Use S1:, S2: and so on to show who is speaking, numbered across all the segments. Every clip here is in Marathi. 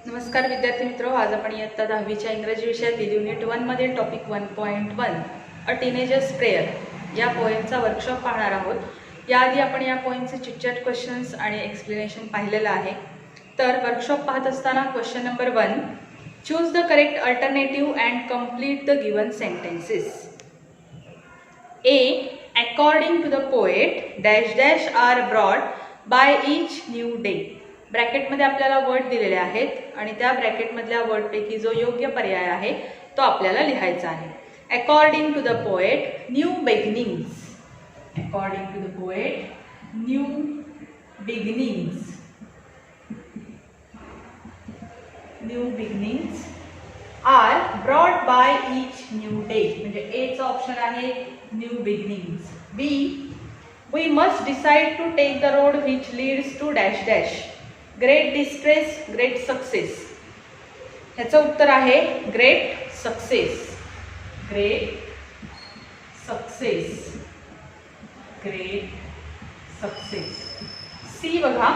S1: नमस्कार विद्यार्थी मित्रो, आज आपण इयत्ता 10वीच्या इंग्रजी विषयातील युनिट 1 मधील टॉपिक 1.1 अ टीनेजर्स प्रेयर या पोएमचा वर्कशॉप पाहणार आहोत। याआधी आपण या पोएमचे चिटचॅट क्वेश्चन्स आणि एक्सप्लेनेशन पाहिलेलं आहे। तर वर्कशॉप पाहत असताना question number 1, choose the correct alternative and complete the given sentences. A. According to the poet, dash dash are brought by each new day. ब्रॅकेटमध्ये आपल्याला वर्ड दिलेले आहेत आणि त्या ब्रॅकेटमधल्या वर्डपैकी जो योग्य पर्याय आहे तो आपल्याला लिहायचा आहे। According to the poet, new beginnings. According to the poet, new beginnings. New beginnings are brought by each new day, म्हणजे ए चा ऑप्शन आहे new beginnings. B, we must decide to take the road which leads to dash dash, great distress, great success. ह्याचं उत्तर आहे great success. Great success, great success. C बघा,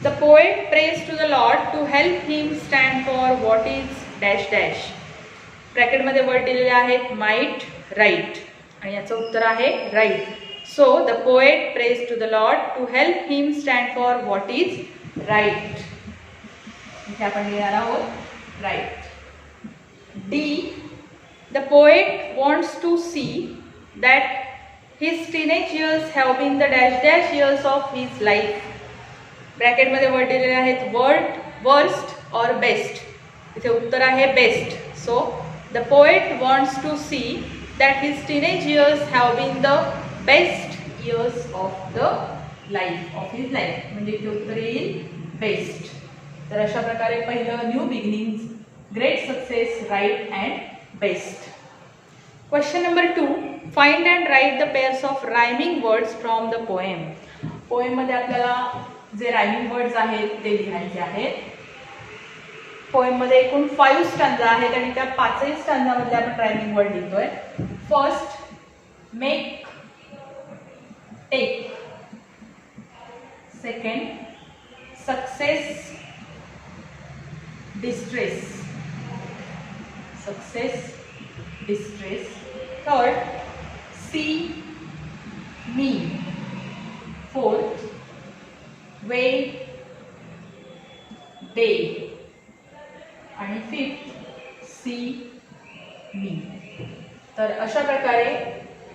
S1: the poet prays to the lord to help him stand for what is dash dash. ब्रॅकेटमध्ये वर्ड दिलेले आहेत माइट, राईट, आणि याचं उत्तर आहे right. So the poet prays to the lord to help him stand for what is right. इथे आपण लिहिणार आहोत right. D, the poet wants to see that his teenage years have been the dash dash years of his life. ब्रॅकेटमध्ये वर्ड दिलेले आहेत वर्स्ट और बेस्ट, इथे उत्तर आहे best. So the poet wants to see that his teenage years have been the best years of the life of his life, म्हणजे इथे उत्तर येईल बेस्ट। तर अशा प्रकारे पहिलं new beginnings, great success, right and best. Question number 2, find and write the pairs of rhyming words from the poem. पोएममध्ये आपल्याला जे रायमिंग वर्ड्स आहेत ते लिहायचे आहेत। पोएममध्ये एकूण 5 स्टँजा आहेत आणि त्या 5ही स्टँजामध्ये आपण रायमिंग वर्ड लिहितोय। First, make, take. Second, success, distress, success, distress. Third, see, me. Fourth, way, day, आणि फिफ्थ, सी, मी। तर अशा प्रकारे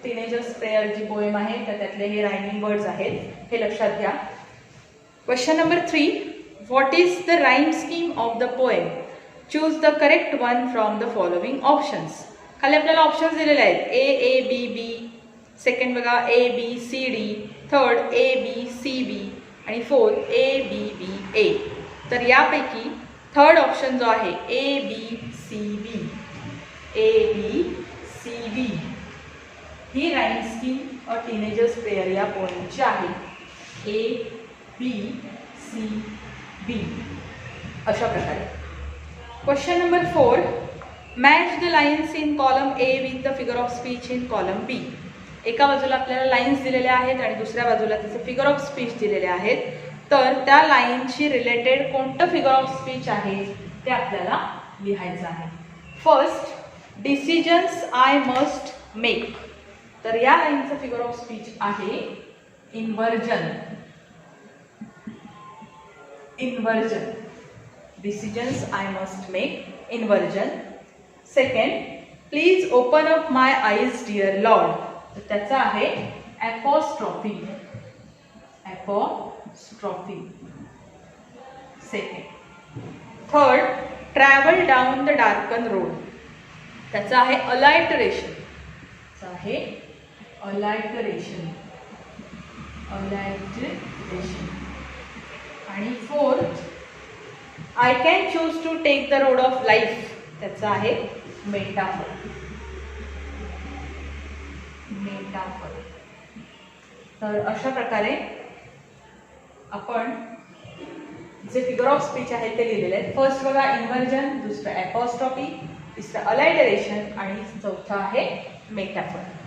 S1: टीनेजर्स प्रेयर जी पोएम आहे त्यातले हे रायमिंग वर्ड्स आहेत, हे लक्षात घ्या। Question number 3, what is the rhyme scheme of the poem? Choose the correct one from the following options. खाली आपल्याला ऑप्शन्स दिलेले आहेत ए बी बी, सेकंड बघा A B C D, third A B C B, आणि फोर्थ ए बी बी ए। तर यापैकी थर्ड ऑप्शन जो आहे A B C B, A B C B ही rhyme scheme a teenager's prayer या पोएमची आहे। ए बी सी बी अशा प्रकारे। Question number 4, match the lines in column A with the figure of speech in column B. एका बाजूला आपल्याला लाईन्स दिलेल्या आहेत आणि दुसऱ्या बाजूला त्याचे फिगर ऑफ स्पीच दिलेले आहेत। तर त्या लाईनशी रिलेटेड कोणतं फिगर ऑफ स्पीच आहे ते आपल्याला लिहायचं आहे। First, decisions I must make. तर या लाईनचं फिगर ऑफ स्पीच आहे inversion. Inversion, decisions I must make, inversion. Second, please open up my eyes dear lord. तर त्याचा आहे apostrophe, apostrophe. Second. Third, travel down the darken road. त्याचा आहे अलाइटरेशन, त्याचा आहे अलाइटरेशन, अलाइटरेशन। आणि fourth, I can choose to take the road of life. त्याचा आहे मेटाफर, मेटाफर। तर अशा प्रकारे आपण जे फिगर ऑफ स्पीच आहेत ते लिहिलेले आहेत। फर्स्ट बघा इन्व्हर्जन, दुसरं ॲपॉस्ट्रॉफी, तिसरं अलाइटरेशन आणि चौथं आहे मेटाफर।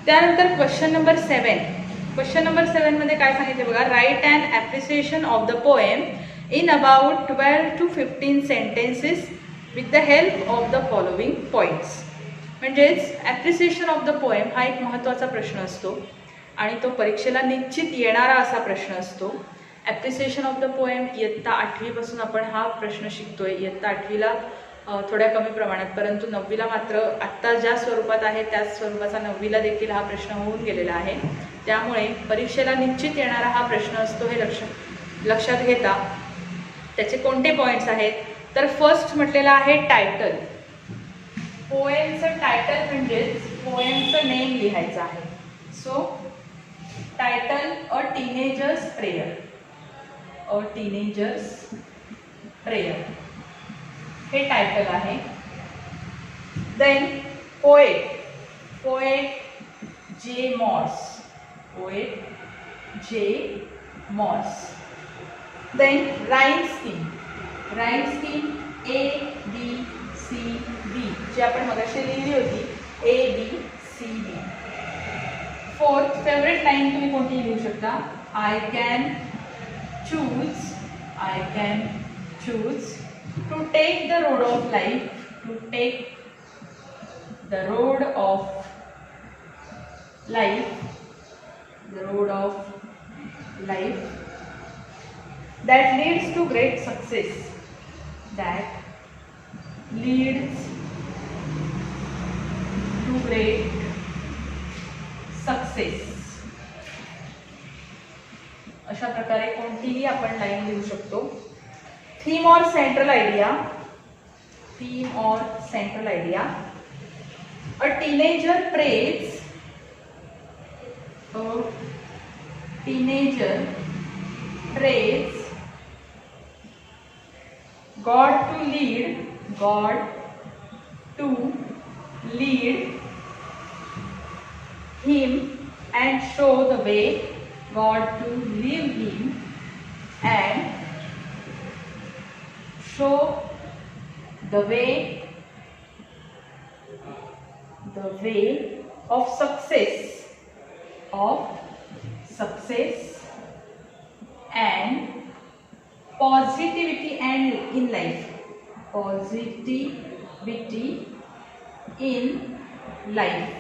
S1: त्यानंतर क्वेश्चन नंबर 7, क्वेश्चन नंबर 7 मध्ये काय सांगितले बघा, write and appreciation of the poem in about 12 to 15 sentences with the help of the following points. म्हणजेच ॲप्रिसिएशन ऑफ द पोएम हा एक महत्त्वाचा प्रश्न असतो आणि तो परीक्षेला निश्चित येणारा असा प्रश्न असतो. ॲप्रिसिएशन ऑफ द पोएम इयत्ता 8वीपासून आपण हा प्रश्न शिकतोय. इयत्ता 8वीला थोड्या कमी प्रमाणात, परंतु 9वीला मात्र आत्ता ज्या स्वरूपात आहे त्याच स्वरूपाचा 9वीला देखील हा प्रश्न होऊन गेलेला आहे. त्यामुळे परीक्षेला निश्चित येणारा हा प्रश्न असतो हे लक्षात घेता त्याचे कोणते पॉईंट्स आहेत. तर फर्स्ट म्हटलेलं आहे टायटल. पोएमचं टायटल म्हणजेच पोएमचं नेम लिहायचं आहे. So title a teenager's prayer. A teenager's prayer हे टायटल आहे. Then poet. Poet J Morse. Poet J Morse. Then rhyme scheme. Rhyme scheme ABCD जी आपण मगाशी लिहिली होती ABCD. फोर्थ फेवरेट लाईन तुम्ही कोणती लिहू शकता. I can choose to take the road of life. To take the road of life. The road of life that leads to great success. That leads to great success. अशा प्रकारे कोणतीही आपण लाईन लिहू शकतो. थीम और सेंट्रल आइडिया. थीम और central idea. A teenager praise. A teenager praise God to lead him and show the way. God to lead him and show the way of success and positivity and in life. Positivity in life.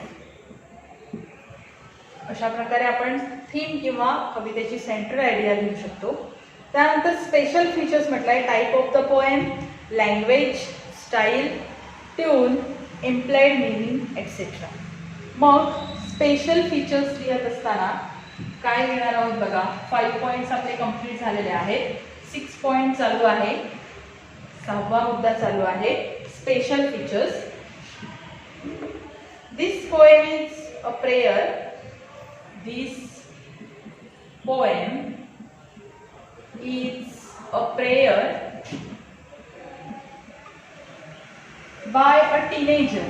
S1: अशा प्रकारे आपण थीम किंवा कवितेची सेंट्रल आयडिया लिहू शकतो. त्यानंतर स्पेशल फीचर्स म्हटलंय. Type of the poem, language, style, tune, implied meaning etcetera. मग स्पेशल फीचर्स लिहित असताना काय लिहिणार आहोत बघा. 5 पॉईंट्स आपले कंप्लीट झालेले आहेत. 6 पॉईंट चालू आहे. 6वा मुद्दा चालू आहे. Special features. This poem is a prayer. This poem is a prayer by a teenager.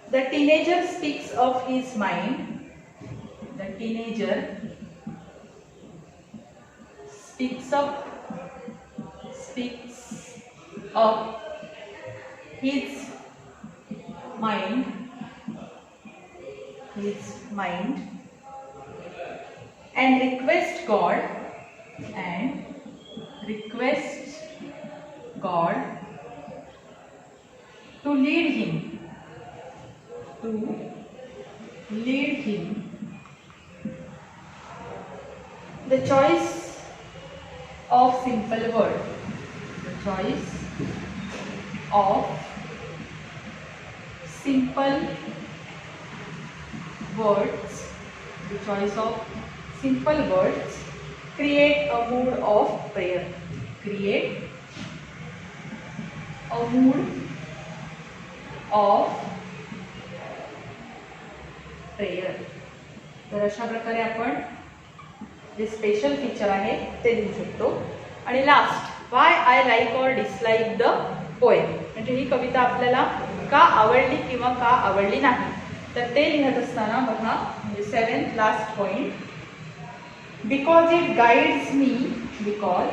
S1: The teenager speaks of his mind. The teenager speaks of his mind and request God to lead him the choice of simple word. The choice of simple words. The choice of simple words create a mood of prayer. Create a mood of prayer. तर अशा प्रकारे आपण जे स्पेशल फीचर आहे ते लिहू शकतो. आणि last, Y I like or dislike the poem, म्हणजे ही कविता आपल्याला का आवडली किंवा का आवडली नाही. तर ते लिहित असताना बघा, म्हणजे 7th last point, because it guides me, because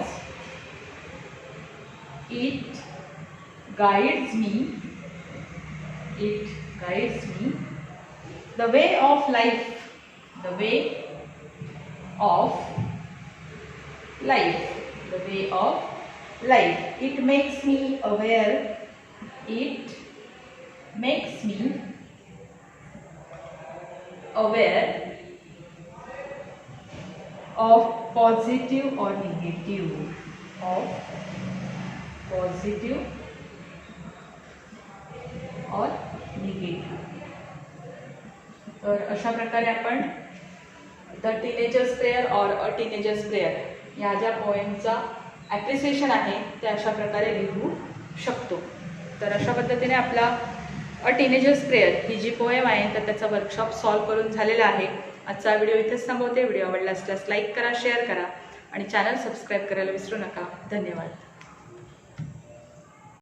S1: it guides me, The way of life. The way of life. The way of life. It makes me aware. It makes me aware of positive or negative. Of positive or negative. तर अशा प्रकारे आपण द टीनेजर्स प्रेयर और अ टीनेजर्स प्रेयर या ज्या पोएमचा ॲप्रिसिएशन आहे ते अशा प्रकारे लिहू शकतो. तर अशा पद्धतीने आपला अ टीनेजर्स प्रेयर ही जी पोएम आहे तर त्याचा वर्कशॉप सॉल्व करून झालेला आहे. आजचा व्हिडिओ इथेच थांबवते. व्हिडिओ आवडला असल्यास लाईक करा, शेअर करा आणि चॅनल सबस्क्राईब करायला विसरू नका. धन्यवाद.